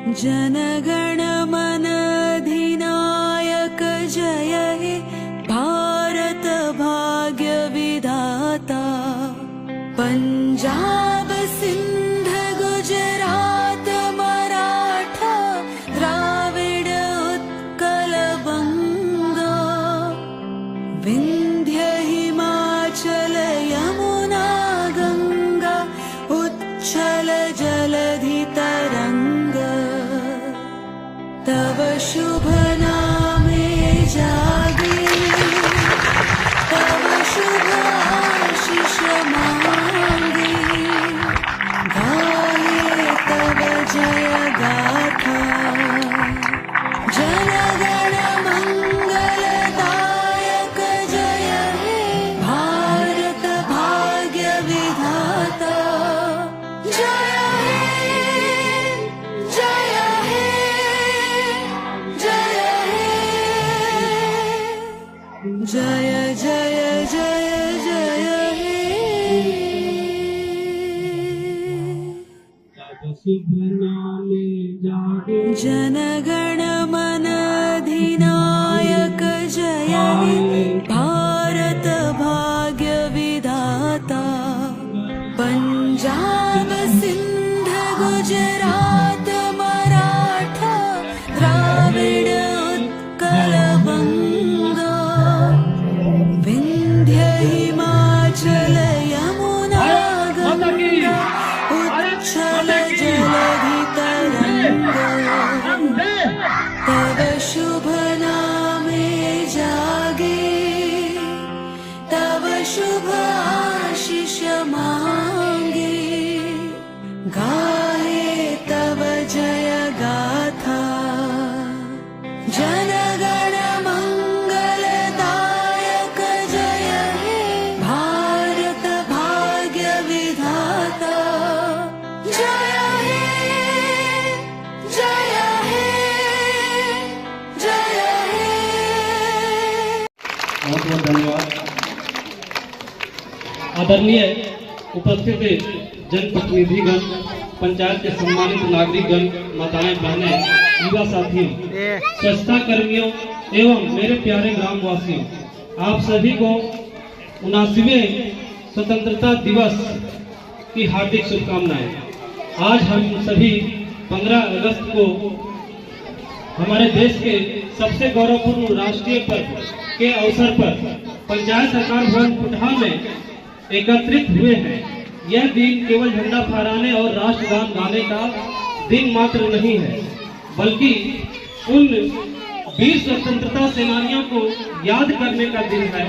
जनगण मन अधिनायक जय हे भारत भाग्य विधाता। पंजाब सिंध गुजरात मराठा द्राविड़ उत्कल बंगा। विंध्य हिमाचल यमुना गंगा उच्छल जलधि तरंग। तव शुभ नामे जागे तव शुभ आशीष मांगे। गाये तव जय गाथा जनगण मंगलदायक जय हे भारत भाग्य विधाता। जय जय जय जय जय हे। शुभ नामे जागे जनगण मन अधिनायक जय हे भारत भाग्य विधाता। पंजाब सिंध गुजरात मराठा द्राविड़ उत्कल बंगा। विंध्य हिमाचल यमुना गंगा उच्छल जलधि तरंग। तव शुभ नामे जागे तव शुभ आशीष मांगे। गाये तव जय गाथा जनगण मंगलदायक जय हे भारत भाग्य विधाता। जय हे जय हे जय हे। बहुत बहुत धन्यवाद। आदरणीय उपस्थित जनप्रतिनिधिगण, पंचायत के सम्मानित नागरिकगण, माताएं बहनें, युवा साथियों, स्वच्छता कर्मियों एवं मेरे प्यारे ग्रामवासियों, आप सभी को 79वें स्वतंत्रता दिवस की हार्दिक शुभकामनाएं। आज हम सभी 15 अगस्त को हमारे देश के सबसे गौरवपूर्ण राष्ट्रीय पर्व के अवसर पर पंचायत सरकार भवन कुटहा में एकत्रित हुए हैं। यह दिन केवल झंडा फहराने और राष्ट्रगान गाने का दिन मात्र नहीं है, बल्कि उन वीर स्वतंत्रता सेनानियों को याद करने का दिन है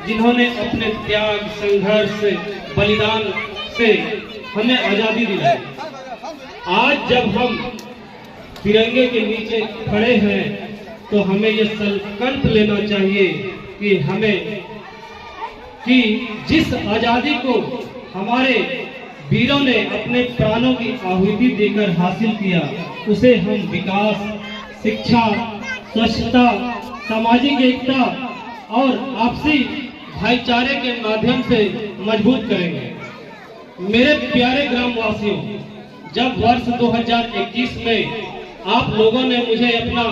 जिन्होंने अपने त्याग, संघर्ष, बलिदान से हमें आजादी दिलाई। आज जब हम तिरंगे के नीचे खड़े हैं तो हमें ये संकल्प लेना चाहिए कि जिस आजादी को हमारे वीरों ने अपने प्राणों की आहुति देकर हासिल किया, उसे हम विकास, शिक्षा, स्वच्छता, सामाजिक एकता और आपसी भाईचारे के माध्यम से मजबूत करेंगे। मेरे प्यारे ग्रामवासियों, जब वर्ष 2021 में आप लोगों ने मुझे अपना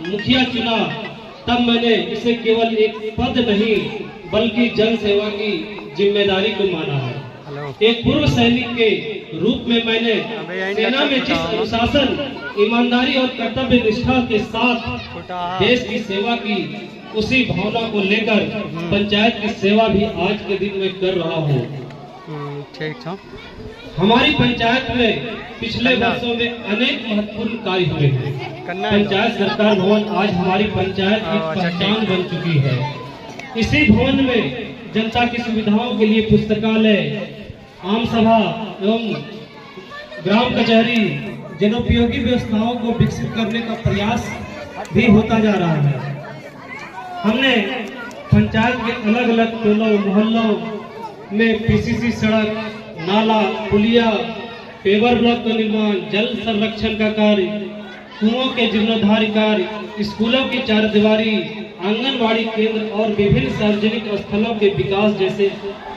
मुखिया चुना, तब मैंने इसे केवल एक पद नहीं बल्कि जन सेवा की जिम्मेदारी को माना है। एक पूर्व सैनिक के रूप में मैंने सेना में जिस अनुशासन, ईमानदारी और कर्तव्य निष्ठा के साथ देश की सेवा की, उसी भावना को लेकर पंचायत की सेवा भी आज के दिन में कर रहा हूँ। हमारी पंचायत में पिछले वर्षों में अनेक महत्वपूर्ण कार्य हुए हैं। पंचायत सरकार भवन आज हमारी पंचायत की पहचान बन चुकी है। इसी भवन में जनता की सुविधाओं के लिए पुस्तकालय, आम सभा एवं ग्राम कचहरी, जनोपयोगी व्यवस्थाओं को विकसित करने का प्रयास भी होता जा रहा है। हमने पंचायत के अलग अलग टोलों मोहल्लों में पीसीसी सड़क, नाला, पुलिया, पेवर ब्लॉक का निर्माण, जल संरक्षण का कार्य, कुओं के जीर्णोद्धार कार्य, स्कूलों की चारदीवारी, आंगनबाड़ी केंद्र और विभिन्न सार्वजनिक स्थलों के विकास जैसे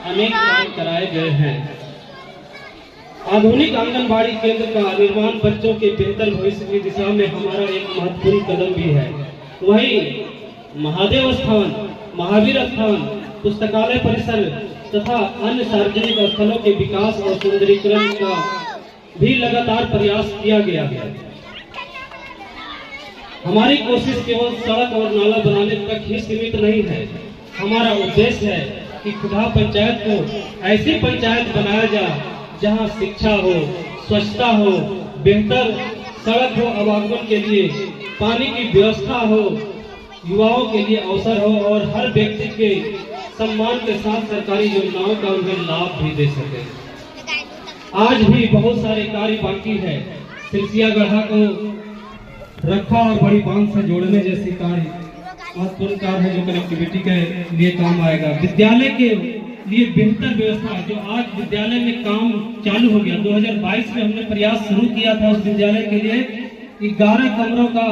अनेक कार्य कराए गए हैं। आधुनिक आंगनबाड़ी केंद्र का निर्माण बच्चों के बेहतर भविष्य की दिशा में हमारा एक महत्वपूर्ण कदम भी है। वहीं महादेव स्थान, महावीर स्थान, पुस्तकालय परिसर तथा अन्य सार्वजनिक स्थलों के विकास और सुंदरीकरण का भी लगातार प्रयास किया गया है। हमारी कोशिश केवल सड़क और नाला बनाने तक ही सीमित नहीं है। हमारा उद्देश्य है कि खुदा पंचायत को ऐसी पंचायत बनाया जाए जहां शिक्षा हो, स्वच्छता हो, बेहतर सड़क हो, आवागमन के लिए पानी की व्यवस्था हो, युवाओं के लिए अवसर हो और हर व्यक्ति के सम्मान के साथ सरकारी योजनाओं का उन्हें लाभ भी दे सके। आज भी बहुत सारे कार्य बाकी है। सिरसिया गढ़ा को रखा और बड़ी बांध से जोड़ने जैसी कार्य महत्वपूर्ण कार्य है जो कनेक्टिविटी के लिए काम आएगा। विद्यालय के लिए बेहतर व्यवस्था, जो आज विद्यालय में काम चालू हो गया, 2022 में हमने प्रयास शुरू किया था उस विद्यालय के लिए 11 कमरों का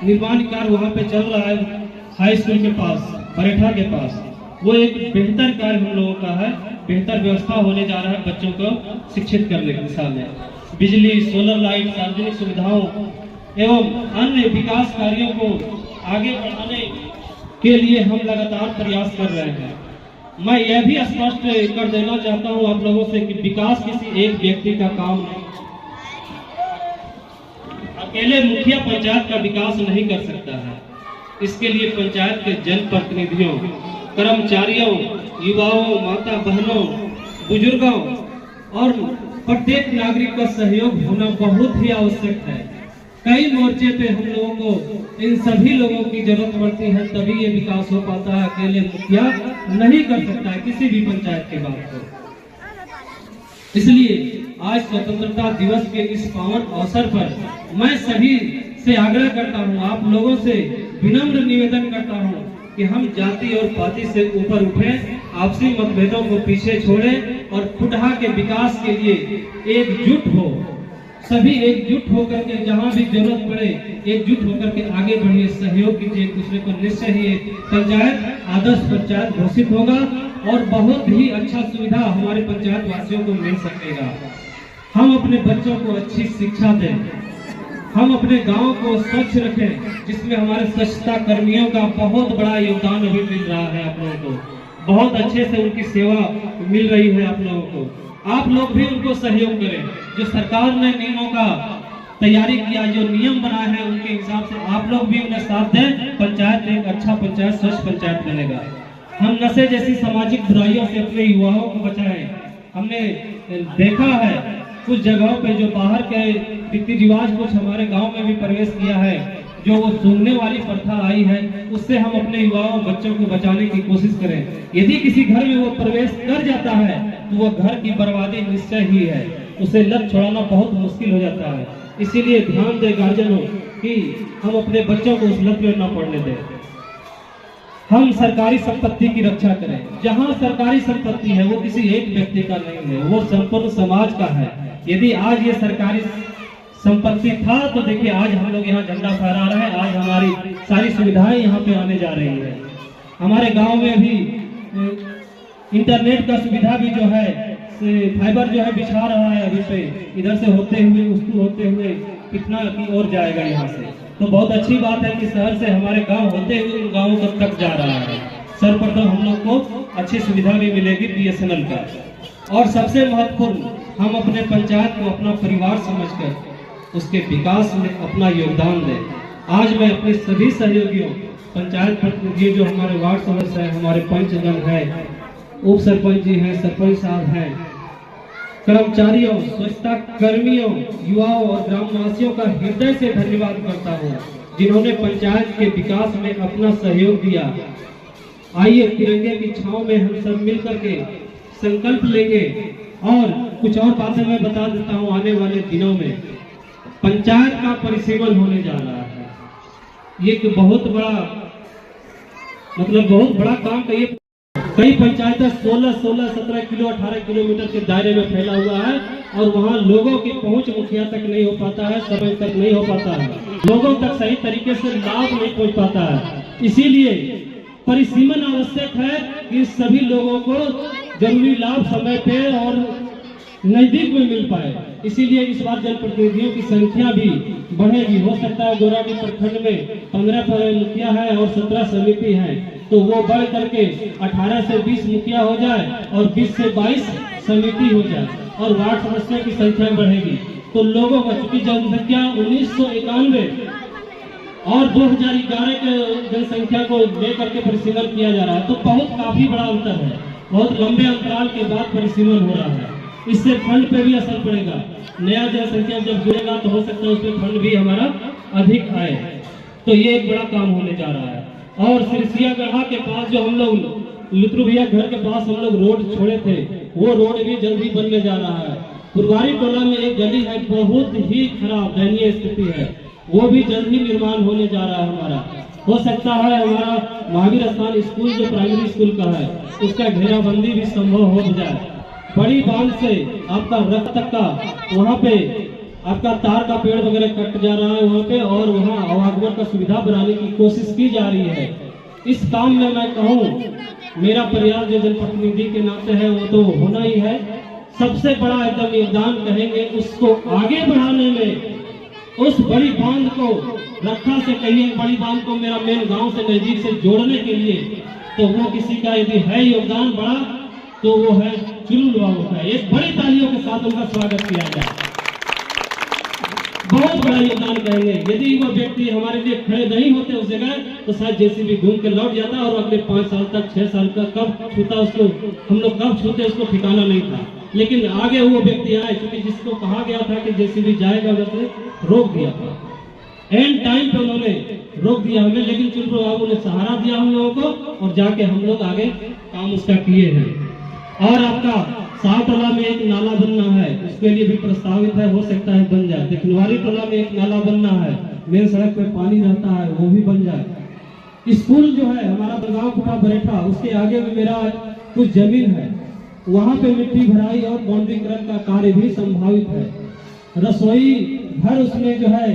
निर्माण कार्य वहाँ पे चल रहा है हाई स्कूल के पास, परेठा के पास। वो एक बेहतर कार्य हम लोगों का है, बेहतर व्यवस्था होने जा रहा है बच्चों को शिक्षित करने की दिशा में। बिजली, सोलर लाइट, सार्वजनिक सुविधाओं एवं अन्य विकास कार्यों को आगे बढ़ाने के लिए हम लगातार प्रयास कर रहे हैं। मैं यह भी स्पष्ट कर देना चाहता हूं आप लोगों से कि विकास किसी एक व्यक्ति का काम नहीं। अकेले मुखिया पंचायत का विकास नहीं कर सकता है। इसके लिए पंचायत के जनप्रतिनिधियों, कर्मचारियों, युवाओं, माता बहनों, बुजुर्गों और प्रत्येक नागरिक का सहयोग होना बहुत ही आवश्यक है। कई मोर्चे पे हम लोगों को इन सभी लोगों की जरूरत पड़ती है, तभी ये विकास हो पाता है। अकेले मुखिया नहीं कर सकता है किसी भी पंचायत के बात को। इसलिए आज स्वतंत्रता दिवस के इस पावन अवसर पर मैं सभी से आग्रह करता हूं, आप लोगों से विनम्र निवेदन करता हूं कि हम जाति और पाति से ऊपर उठें, आपसी मतभेदों को पीछे छोड़ें और खुटहा के विकास के लिए एकजुट हो। सभी एकजुट होकर के जहां भी जरूरत पड़े एकजुट होकर के आगे बढ़िए, सहयोग कीजिए एक दूसरे को। निश्चय ही पंचायत आदर्श पंचायत घोषित होगा और बहुत ही अच्छा सुविधा हमारे पंचायत वासियों को मिल सकेगा। हम अपने बच्चों को अच्छी शिक्षा दें, हम अपने गांव को स्वच्छ रखें, जिसमें हमारे स्वच्छता कर्मियों का बहुत बड़ा योगदान अभी मिल रहा है। आप लोगों को बहुत अच्छे से उनकी सेवा मिल रही है। आप लोगों को, आप लोग भी उनको सहयोग करें। जो सरकार ने नियमों का तैयारी किया, जो नियम बनाए हैं, उनके हिसाब से आप लोग भी उन्हें साथ दें। पंचायत एक अच्छा पंचायत, स्वच्छ पंचायत बनेगा। हम नशे जैसी सामाजिक बुराइयों से अपने युवाओं को बचाएं। हमने देखा है कुछ जगहों पे जो बाहर के रीति रिवाज कुछ हमारे गांव में भी प्रवेश किया है, जो वो सुनने वाली प्रथा आई है, उससे हम अपने युवाओं बच्चों को बचाने की कोशिश करें। यदि किसी घर में वो प्रवेश कर जाता है तो वो घर की बर्बादी निश्चय ही है, उसे लत छुड़ाना बहुत मुश्किल हो जाता है। इसीलिए ध्यान दें गार्जियनों कि हम अपने बच्चों को उस लत में न पड़ने दें। हम सरकारी संपत्ति की रक्षा करें। जहां सरकारी संपत्ति है वो किसी एक व्यक्ति का नहीं है, वो संपूर्ण समाज का है। यदि आज ये सरकारी संपत्ति था तो देखिए आज हम लोग यहाँ झंडा फहरा रहे हैं, आज हमारी सारी सुविधाएं यहाँ पे आने जा रही है। हमारे गांव में भी इंटरनेट का सुविधा भी जो है, फाइबर जो है बिछा रहा है अभी पे, इधर से होते हुए उसको होते हुए कितना की ओर जाएगा यहाँ से। तो बहुत अच्छी बात है कि शहर से हमारे गांव होते हुए उन गाँवों तक जा रहा है। सर्वप्रथम हम लोग को अच्छी सुविधा भी मिलेगी BSNL का। और सबसे महत्वपूर्ण, हम अपने पंचायत को अपना परिवार समझकर उसके विकास में अपना योगदान दें। आज मैं अपने सभी सहयोगियों, पंचायत प्रतिनिधि जो हमारे वार्ड सदस्य हैं, हमारे पंचजन हैं, उप सरपंच जी हैं, सरपंच साहब हैं, कर्मचारियों, स्वच्छता कर्मियों, युवाओं और ग्रामवासियों का हृदय से धन्यवाद करता हूँ, जिन्होंने पंचायत के विकास में अपना सहयोग दिया। आइए तिरंगे की छांव में हम सब मिलकर के संकल्प लेंगे। और कुछ और बातें मैं बता देता हूँ, आने वाले दिनों में पंचायत का परिसीमन होने जा रहा है। ये एक बहुत बड़ा काम का ये कई पंचायतें 16, 17 किलो 18 किलोमीटर के दायरे में फैला हुआ है और वहाँ लोगों की पहुँच मुखिया तक नहीं हो पाता है, समय तक नहीं हो पाता है, लोगों तक सही तरीके से लाभ नहीं पहुँच पाता है। इसीलिए परिसीमन आवश्यक है कि सभी लोगों को जरूरी लाभ समय पे और नजदीक में मिल पाए। इसीलिए इस बार जनप्रतिनिधियों की संख्या भी बढ़ेगी। हो सकता है गोराडी प्रखंड में 15 मुखिया है और 17 समिति है, तो वो बढ़ करके 18 से 20 मुखिया हो जाए और 20 से 22 समिति हो जाए और वार्ड सदस्यों की संख्या बढ़ेगी। तो लोगों का चूंकि जनसंख्या 1991 और 2011 के जनसंख्या को लेकर के परिसीमन किया जा रहा है, तो बहुत काफी बड़ा अंतर है। बहुत लंबे अंतराल के बाद परिसीमन हो रहा है। इससे फंड पे भी असर पड़ेगा। नया जनसंख्या जब जुड़ेगा तो हो सकता है उसमें फंड भी हमारा अधिक आए। तो ये एक बड़ा काम होने जा रहा है। और सिरसिया गढ़ा के पास जो हम लोग लुत्रु भैया घर के पास हम लोग रोड छोड़े थे, वो रोड भी जल्दी बनने जा रहा है। फुलवारी टोला में एक गली है, बहुत ही खराब दयनीय स्थिति है, वो भी जल्द ही निर्माण होने जा रहा है हमारा। हो सकता है हमारा महावीर स्थान स्कूल जो प्राइमरी स्कूल का है, उसका घेराबंदी भी संभव हो जाए। बड़ी बांध से आपका रक्त तक का वहाँ पे आपका तार का पेड़ वगैरह कट जा रहा है वहाँ पे, और वहाँ आवागमन का सुविधा बनाने की कोशिश की जा रही है। इस काम में मैं कहूँ मेरा प्रयास जो जनप्रतिनिधि के नाते है वो तो होना ही है। सबसे बड़ा एकदम योगदान कहेंगे उसको आगे बढ़ाने में। उस बड़ी बांध को रक्षा से कहिए, बड़ी बांध को मेरा मेन गांव से नजदीक से जोड़ने के लिए, तो वो किसी का यदि है योगदान बड़ा तो वो है चुलबुल बाबू का। एक बड़ी तालियों के साथ उनका स्वागत किया जाए। बहुत बड़ा योगदान कहेंगे। यदि वो व्यक्ति हमारे लिए खड़े नहीं होते उस जगह, तो शायद जेसीबी घूम के लौट जाता और अगले 5 साल तक 6 साल का कब छूता उसको, हम लोग कब छूते उसको ठिकाना नहीं था। लेकिन आगे वो व्यक्ति आए, क्योंकि जिसको कहा गया था कि जेसीबी जाएगा वैसे रोक दिया था। एंड टाइम पे उन्होंने रोक दिया हमें, लेकिन चुलबुल बाबू ने सहारा दिया हम लोगों को और जाके हम लोग आगे काम उसका किए हैं। और आपका साहटोला में एक नाला बनना है, उसके लिए भी प्रस्तावित है, हो सकता है बन जाए। दिखनवारी टोला में एक नाला बनना है, मेन सड़क पे पानी रहता है, वो भी बन जाए। स्कूल जो है हमारा बलगांव कुटा बरेठा, उसके आगे में मेरा कुछ जमीन है, वहाँ पे मिट्टी भराई और बाउंड्रीकरण का कार्य भी संभावित है। रसोई घर उसमें जो है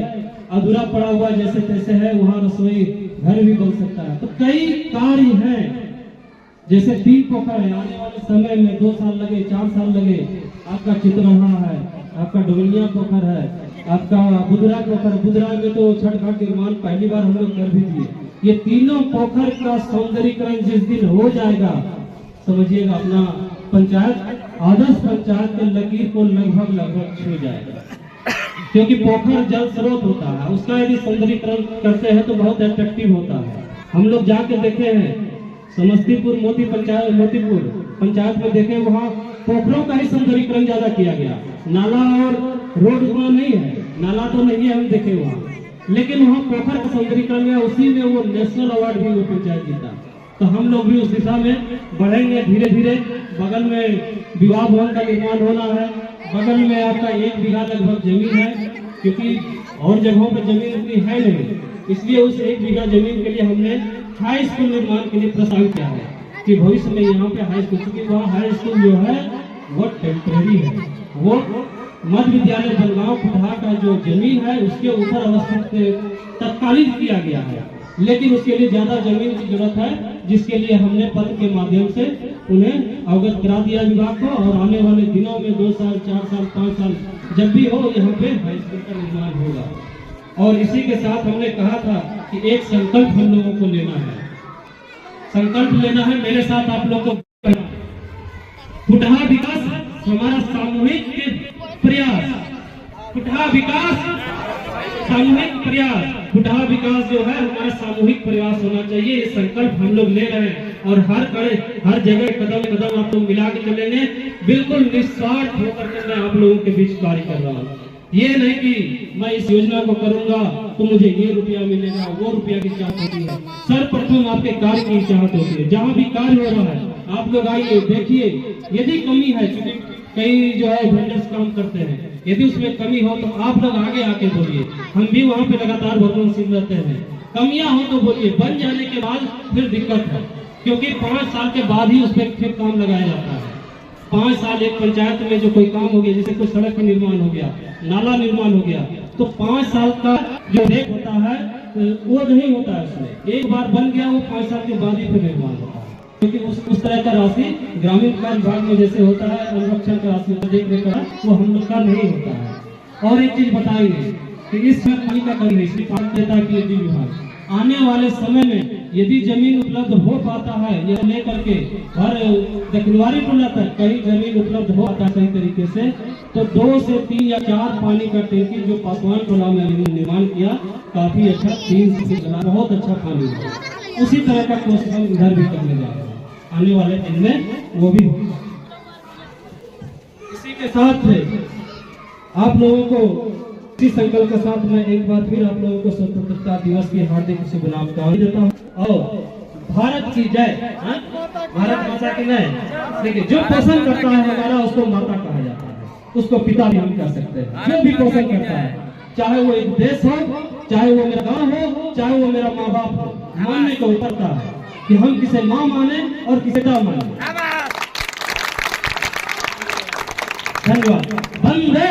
अधूरा पड़ा हुआ जैसे तैसे है, वहाँ रसोई घर भी बन सकता है। तो कई कार्य हैं, जैसे 3 पोखर है, आने वाले समय में 2 साल लगे 4 साल लगे। आपका चित्रहा है, आपका डोगलिया पोखर है, आपका बुधरा पोखर। बुधरा में तो छठ घाट निर्माण पहली बार हम लोग कर भी दिए। ये तीनों पोखर का सौंदर्यीकरण जिस दिन हो जाएगा, समझिएगा अपना पंचायत आदर्श पंचायत के लकीर को लगभग छू जाएगा। क्योंकि पोखर जल स्रोत होता है, उसका यदि सौंदर्यीकरण करते हैं तो बहुत अट्रैक्टिव होता है। हम लोग जाके देखे हैं समस्तीपुर मोतीपुर पंचायत में देखे, वहाँ पोखरों का ही सौंदर्यीकरण ज्यादा किया गया। नाला और रोड उतना नहीं है, नाला तो नहीं है हम देखे वहाँ, लेकिन वहाँ पोखर का सौंदर्यीकरण में उसी में वो नेशनल अवार्ड भी वो पंचायत जीता। तो हम लोग भी उस दिशा में बढ़ेंगे धीरे धीरे। बगल में विवाह भवन का निर्माण होना है, बगल में आपका 1 बीघा लगभग जमीन है, क्योंकि और जगहों पर जमीन इतनी है नहीं, इसलिए उस 1 बीघा जमीन के लिए हमने हाई स्कूल निर्माण के लिए प्रस्तावित किया है कि भविष्य में यहाँ पे हाई स्कूल, क्योंकि वहाँ हाई स्कूल जो है वो टेम्परेरी है। वो मध्य विद्यालय बलगांव कुठा का जो जमीन है उसके ऊपर अवस्थित तत्कालीन किया गया है, लेकिन उसके लिए ज्यादा जमीन की जरूरत है, जिसके लिए हमने पत्र के माध्यम से उन्हें अवगत करा दिया विभाग को। और आने वाले दिनों में 2 साल 4 साल 5 साल जब भी हो, यहाँ पे हाई स्कूल का निर्माण होगा। और इसी के साथ हमने कहा था कि एक संकल्प हम लोगों को लेना है, संकल्प लेना है मेरे साथ आप लोग को। कुटहा विकास हमारा सामूहिक प्रयास, कुटहा विकास सामूहिक प्रयास, कुटहा विकास जो है हमारा सामूहिक प्रयास होना चाहिए। ये संकल्प हम लोग ले रहे हैं और हर जगह कदम आप लोग मिला के चलेंगे। बिल्कुल निस्वार्थ होकर के मैं आप लोगों के बीच कार्य कर रहा हूँ। ये नहीं कि मैं इस योजना को करूंगा तो मुझे ये रुपया मिलेगा, वो रुपया की चाहत होती है। सर्वप्रथम आपके कार्य की चाहत होती है। जहाँ भी कार्य हो रहा है आप लोग आइए देखिए, यदि कमी है, क्योंकि कई जो है वेंडर्स काम करते हैं, यदि उसमें कमी हो तो आप लोग आगे आके बोलिए। हम भी वहाँ पे लगातार वर्तनशील रहते हैं। कमियां हो तो बोलिए, बन जाने के बाद फिर दिक्कत है, क्योंकि 5 साल के बाद ही उस पर फिर काम लगाया जाता है। 5 साल एक पंचायत में जो कोई काम हो गया, जैसे कोई सड़क का निर्माण हो गया, नाला निर्माण हो गया, तो 5 साल का जो रेट होता है वो नहीं होता है उसमें। एक बार बन गया वो 5 साल के बाद ही फिर निर्माण होता है। क्योंकि उस तरह का राशि ग्रामीण विकास विभाग में जैसे होता है अनुरक्षण का राशि देख रेख का, वो हम लोग का नहीं होता है। और एक चीज बताएंगे कि इस पानी का कमी नहीं, देता है पीएचडी विभाग। आने वाले समय में यदि जमीन उपलब्ध हो पाता है, ये लेकर के हर दक्षिणवारी टोला तक कहीं जमीन उपलब्ध हो पाता है सही तरीके से, तो 2 से 3 या 4 पानी का टैंकी जो पासवान टोला में निर्माण किया, काफी अच्छा 3 से बहुत अच्छा पानी है। उसी तरह का कोशिश हम इधर भी करने जा रहे हैं, आने वाले दिन में वो भी होगा। इसी के साथ आप लोगों को इसी संकल्प के साथ मैं एक बार फिर आप लोगों को स्वतंत्रता दिवस की हार्दिक शुभकामनाएं देता हूँ। और भारत की जय, भारत माता की जय। देखिए, जो पोषण करता है हमारा, उसको माता कहा जाता है, उसको पिता भी हम कह सकते हैं। जो भी पोषण करता है, चाहे वो एक देश हो, चाहे वो मेरा गांव हो, चाहे वो मेरा माँ बाप हो, मानने को पड़ता है कि हम किसे माँ माने और किसे पिता माने। धन्यवाद। वंदे